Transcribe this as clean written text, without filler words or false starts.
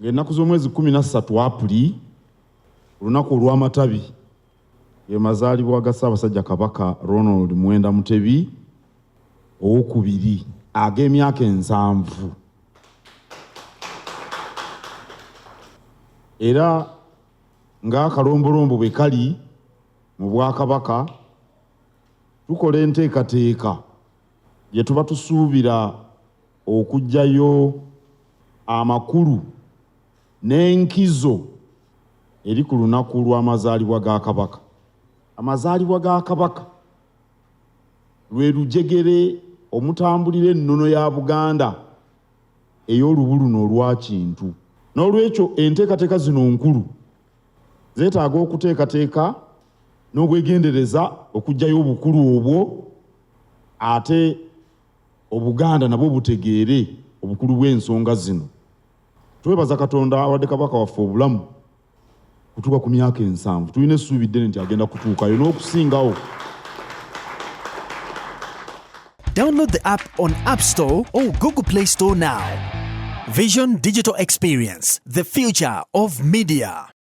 ng'ennaku z'omwezi 13 Apuli olunaku olw'amatabi ye mazaalibwa ga Ssaabasajja Kabaka Ronald Mwenda Mutebi owokubiri ag'emyaka 7 era ng'akalombolombo bwe kali mu Bwakabaka tukola enteekateeka gye tuba tusuubira okuggyayo amakulu n'enkizo eri ku lunaku lw'amazaalibwa ga Kabaka. Amazaalibwa ga Kabaka lwe lujegere omutambulira ennono ya Buganda ey'olubu luno olwa kintu. N'olwekyo enteekateeka zino nkulu zeetaaga okuteekateeka n'obwegendereza okuggyayo obukulu obwo, ate Obuganda nabwo butegeere obukulu bw'ensonga zino. Twebaza Katonda awadde Kabaka waffe obulamu kutuuka ku myaka 7. Tulina essuubi ddene nti agenda kutuukayo n'okusingawo. Download the app on App Store or Google Play Store now. Vision Digital Experience, the future of media.